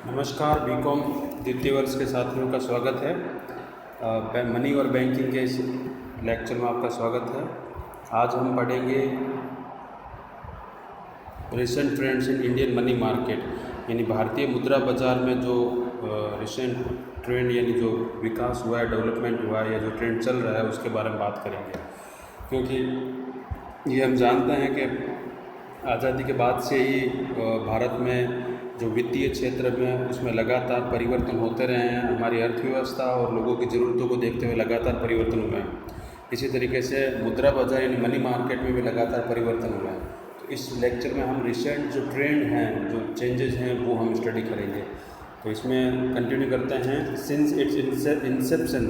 नमस्कार, बीकॉम द्वितीय वर्ष के छात्रों का स्वागत है। मनी और बैंकिंग के इस लेक्चर में आपका स्वागत है। आज हम पढ़ेंगे recent trends in Indian money market, यानी भारतीय मुद्रा बाजार में जो रिसेंट ट्रेंड यानी जो विकास हुआ है, डेवलपमेंट हुआ है या जो ट्रेंड चल रहा है उसके बारे में बात करेंगे। क्योंकि ये हम जानते हैं कि आज़ादी के बाद से ही भारत में जो वित्तीय क्षेत्र में उसमें लगातार परिवर्तन होते रहे हैं। हमारी अर्थव्यवस्था और लोगों की ज़रूरतों को देखते हुए लगातार परिवर्तन हुए हैं। इसी तरीके से मुद्रा बाजार यानी मनी मार्केट में भी लगातार परिवर्तन हुआ है। तो इस लेक्चर में हम रिसेंट जो ट्रेंड हैं, जो चेंजेस हैं, वो हम स्टडी करेंगे। तो इसमें कंटिन्यू करते हैं। Since its inception,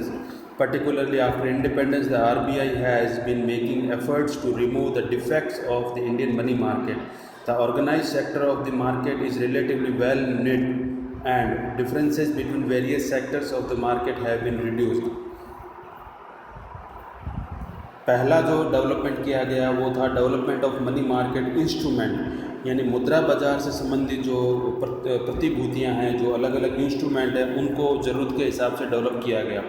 particularly after independence, the RBI has been making efforts to remove the defects of the Indian money market. The organized sector of the market is relatively well knit and differences between various sectors of the market have been reduced. पहला जो development किया गया वो था development of money market instrument, यानी मुद्रा बाजार से संबंधित जो प्रतिभूतियां हैं, जो अलग अलग इंस्ट्रूमेंट हैं, उनको ज़रूरत के हिसाब से डेवलप किया गया।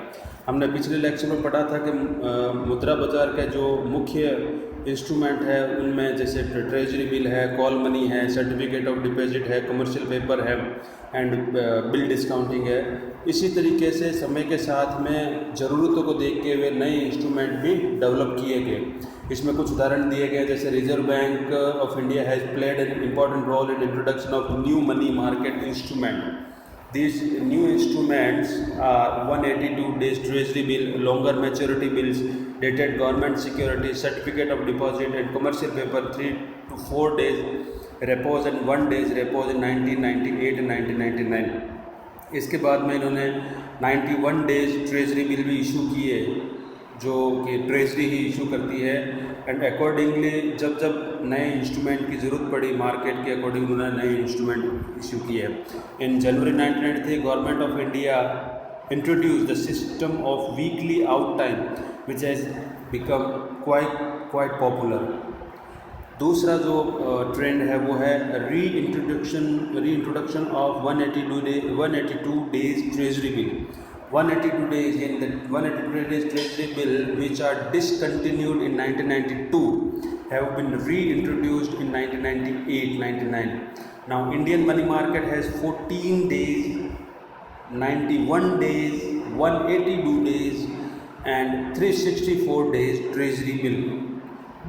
हमने पिछले लेक्चर में पढ़ा था कि मुद्रा बाजार के जो मुख्य इंस्ट्रूमेंट है उनमें जैसे ट्रेजरी बिल है, कॉल मनी है, सर्टिफिकेट ऑफ डिपॉजिट है, कमर्शियल पेपर है एंड बिल डिस्काउंटिंग है। इसी तरीके से समय के साथ में ज़रूरतों को देखते हुए नए इंस्ट्रूमेंट भी डेवलप किए गए। इसमें कुछ उदाहरण दिए गए, जैसे Reserve Bank of India has played an important role in introduction of new money market instrument. These new instruments are 182 days treasury bill, longer maturity bills, dated government securities, certificate of deposit and commercial paper, 3 to 4 days repos and 1 days repos in 1998 and 1999। इसके बाद में इन्होंने 91 days treasury bill भी issue किए, जो कि treasury ही issue करती है। एंड अकॉर्डिंगली जब जब नए इंस्ट्रूमेंट की ज़रूरत पड़ी मार्केट के अकॉर्डिंग उन्होंने नए इंस्ट्रूमेंट इशू किए। इन जनवरी 1993 government of India introduce the system of weekly out time which has become quite popular. दूसरा जो ट्रेंड है वो है reintroduction of 182 days treasury bill. 182 days in the 182 days treasury bill, which are discontinued in 1992, have been reintroduced in 1998-99. Now Indian money market has 14 days, 91 days, 182 days and 364 days treasury bill.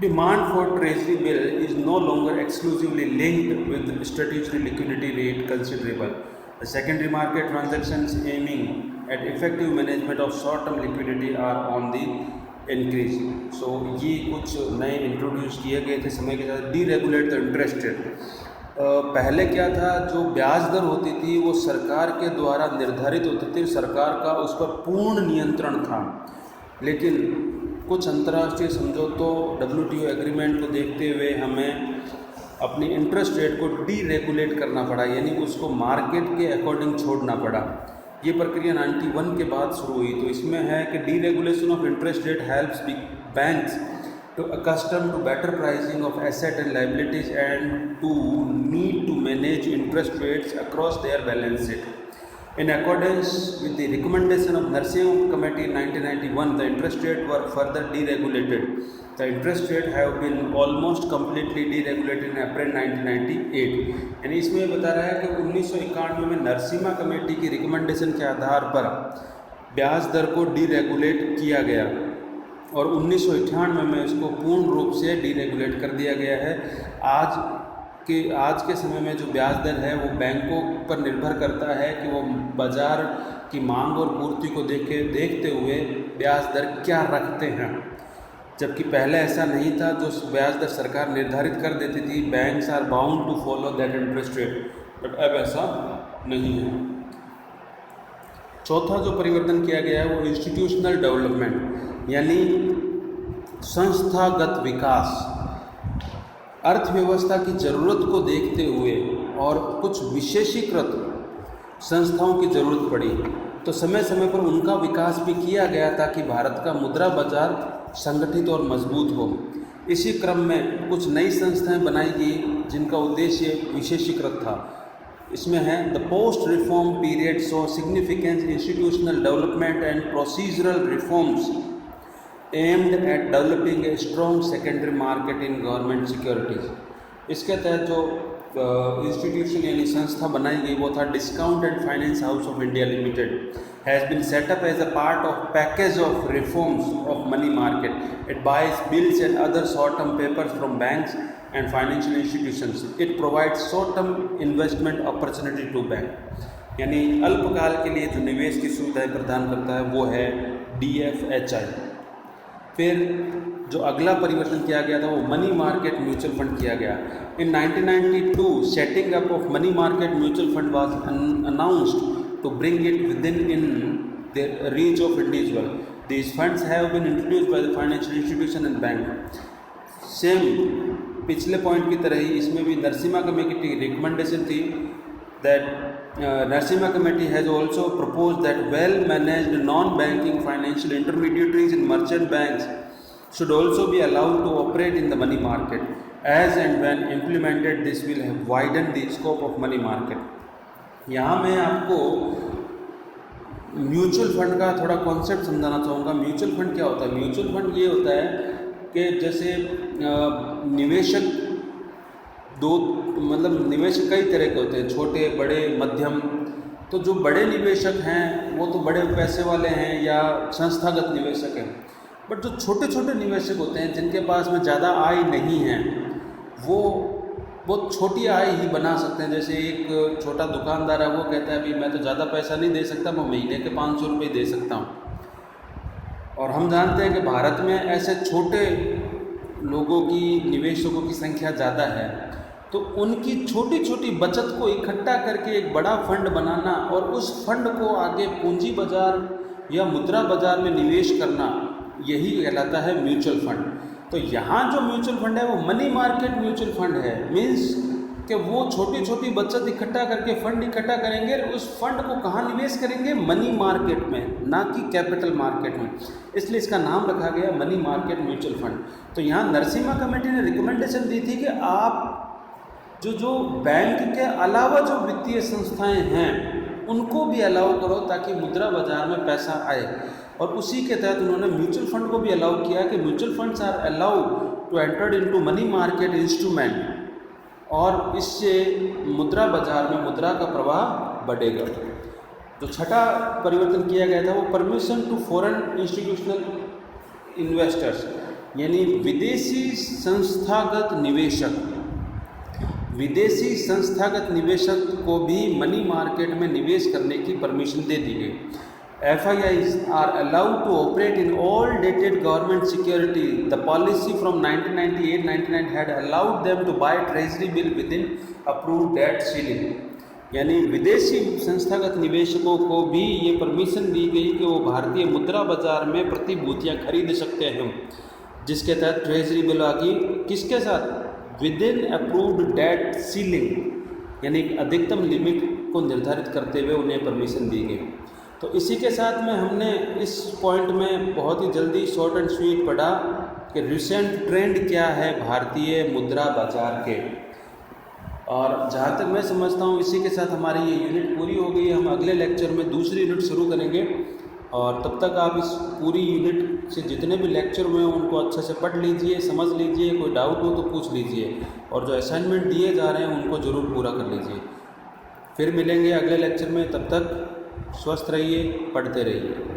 Demand for treasury bill is no longer exclusively linked with statutory liquidity rate considerable. The secondary market transactions aiming at effective management of short-term liquidity are on the increase. So ये कुछ नए introduce किए गए थे समय के साथ। Deregulate the interest rate. पहले क्या था, जो ब्याज दर होती थी वो सरकार के द्वारा निर्धारित होती थी, सरकार का उस पर पूर्ण नियंत्रण था। लेकिन कुछ अंतर्राष्ट्रीय समझौतों, WTO एग्रीमेंट को देखते हुए हमें अपनी इंटरेस्ट रेट को डीरेगुलेट करना पड़ा, यानी उसको मार्केट के अकॉर्डिंग छोड़ना पड़ा। ये प्रक्रिया 91 के बाद शुरू हुई। तो इसमें है कि deregulation of interest rate helps banks to accustom to better pricing of asset and liabilities and to need to manage interest rates across their balance sheet. In accordance with the recommendation of Narasimha Committee in 1991, the interest rate were further deregulated. The interest rate have been almost completely deregulated in April 1998. यानी इसमें बता रहा है कि 1991 में Narasimha committee की recommendation के आधार पर ब्याज दर को डीरेगुलेट किया गया और 1998 में इसको पूर्ण रूप से डीरेगुलेट कर दिया गया है। आज के समय में जो ब्याज दर है वो बैंकों पर निर्भर करता है कि वो बाज़ार की मांग और पूर्ति को देखते हुए ब्याज दर क्या रखते हैं। जबकि पहले ऐसा नहीं था, जो ब्याज दर सरकार निर्धारित कर देती थी, banks are bound to follow that interest rate, but अब ऐसा नहीं है। चौथा जो परिवर्तन किया गया है वो इंस्टीट्यूशनल डेवलपमेंट, यानी संस्थागत विकास। अर्थव्यवस्था की ज़रूरत को देखते हुए और कुछ विशेषीकृत संस्थाओं की ज़रूरत पड़ी, तो समय समय पर उनका विकास भी किया गया ताकि भारत का मुद्रा बाजार संगठित और मजबूत हो। इसी क्रम में कुछ नई संस्थाएं बनाई गई जिनका उद्देश्य विशेषीकृत था। इसमें है the post reform period so significant institutional development and procedural reforms aimed at developing a strong secondary market in government securities. इसके तहत जो इंस्टीट्यूशन यानी संस्था बनाई गई वो था discount and finance house of India limited has been set up as a part of package of reforms of money market. It buys bills and other short term papers from banks and financial institutions. It provides short term investment opportunity to bank, यानी अल्पकाल के लिए जो निवेश की सुविधाएं प्रदान करता है वो है DFHI। फिर जो अगला परिवर्तन किया गया था वो मनी मार्केट म्यूचुअल फंड किया गया। In 1992 setting up of money market mutual fund was announced to bring it within in the reach of individual. These funds have been introduced by the financial institution and bank. Same पिछले point की तरह ही इसमें भी Narasimha committee की recommendation थी that Narasimha Committee has also proposed that well-managed non-banking financial intermediaries in merchant banks should also be allowed to operate in the money market. As and when implemented, this will have widened the scope of money market. यहाँ मैं आपको mutual fund का थोड़ा concept समझाना चाहूँगा। Mutual fund क्या होता है? म्यूचुअल फंड ये होता है कि जैसे निवेशक निवेशक कई तरह के होते हैं, छोटे, बड़े, मध्यम। तो जो बड़े निवेशक हैं वो तो बड़े पैसे वाले हैं या संस्थागत निवेशक हैं, बट जो छोटे छोटे निवेशक होते हैं जिनके पास में ज़्यादा आय नहीं है वो बहुत छोटी आय ही बना सकते हैं। जैसे एक छोटा दुकानदार है, वो कहता है भाई मैं तो ज़्यादा पैसा नहीं दे सकता, मैं महीने के 500 रुपये दे सकता हूँ। और हम जानते हैं कि भारत में ऐसे छोटे लोगों की, निवेशकों की संख्या ज़्यादा है, तो उनकी छोटी छोटी बचत को इकट्ठा करके एक बड़ा फंड बनाना और उस फंड को आगे पूंजी बाजार या मुद्रा बाजार में निवेश करना, यही कहलाता है म्यूचुअल फंड। तो यहाँ जो म्यूचुअल फंड है वो मनी मार्केट म्यूचुअल फंड है। मीन्स कि वो छोटी छोटी बचत इकट्ठा करके फंड इकट्ठा करेंगे, उस फंड को कहाँ निवेश करेंगे? मनी मार्केट में, ना कि कैपिटल मार्केट में। इसलिए इसका नाम रखा गया मनी मार्केट म्यूचुअल फंड। तो यहाँ नरसिम्हा कमेटी ने रिकमेंडेशन दी थी कि आप जो बैंक के अलावा जो वित्तीय संस्थाएं हैं उनको भी अलाउ करो ताकि मुद्रा बाजार में पैसा आए। और उसी के तहत उन्होंने म्यूचुअल फंड को भी अलाउ किया कि mutual funds are allow to enter into money market instrument, और इससे मुद्रा बाजार में मुद्रा का प्रवाह बढ़ेगा। जो छठा परिवर्तन किया गया था वो permission to foreign institutional investors, यानी विदेशी संस्थागत निवेशक को भी मनी मार्केट में निवेश करने की परमिशन दे दी गई। FIIs are allowed to operate in all dated government security. The policy from 1998-99 had allowed them to buy treasury bill within approved debt ceiling. यानी विदेशी संस्थागत निवेशकों को भी ये परमिशन दी गई कि वो भारतीय मुद्रा बाजार में प्रतिभूतियाँ खरीद सकते हैं, जिसके तहत ट्रेजरी बिल आगे किसके साथ? With in approved date ceiling, यानी अधिकतम लिमिट को निर्धारित करते हुए उन्हें परमिशन दी गई। तो इसी के साथ में हमने इस पॉइंट में बहुत ही जल्दी शॉर्ट एंड स्वीट पढ़ा कि रिसेंट ट्रेंड क्या है भारतीय मुद्रा बाजार के। और जहाँ तक मैं समझता हूँ इसी के साथ हमारी ये यूनिट पूरी हो गई है। हम अगले लेक्चर में दूसरी यूनिट शुरू करेंगे, और तब तक आप इस पूरी यूनिट से जितने भी लेक्चर हुए हैं उनको अच्छे से पढ़ लीजिए, समझ लीजिए, कोई डाउट हो तो पूछ लीजिए, और जो असाइनमेंट दिए जा रहे हैं उनको ज़रूर पूरा कर लीजिए। फिर मिलेंगे अगले लेक्चर में, तब तक स्वस्थ रहिए, पढ़ते रहिए।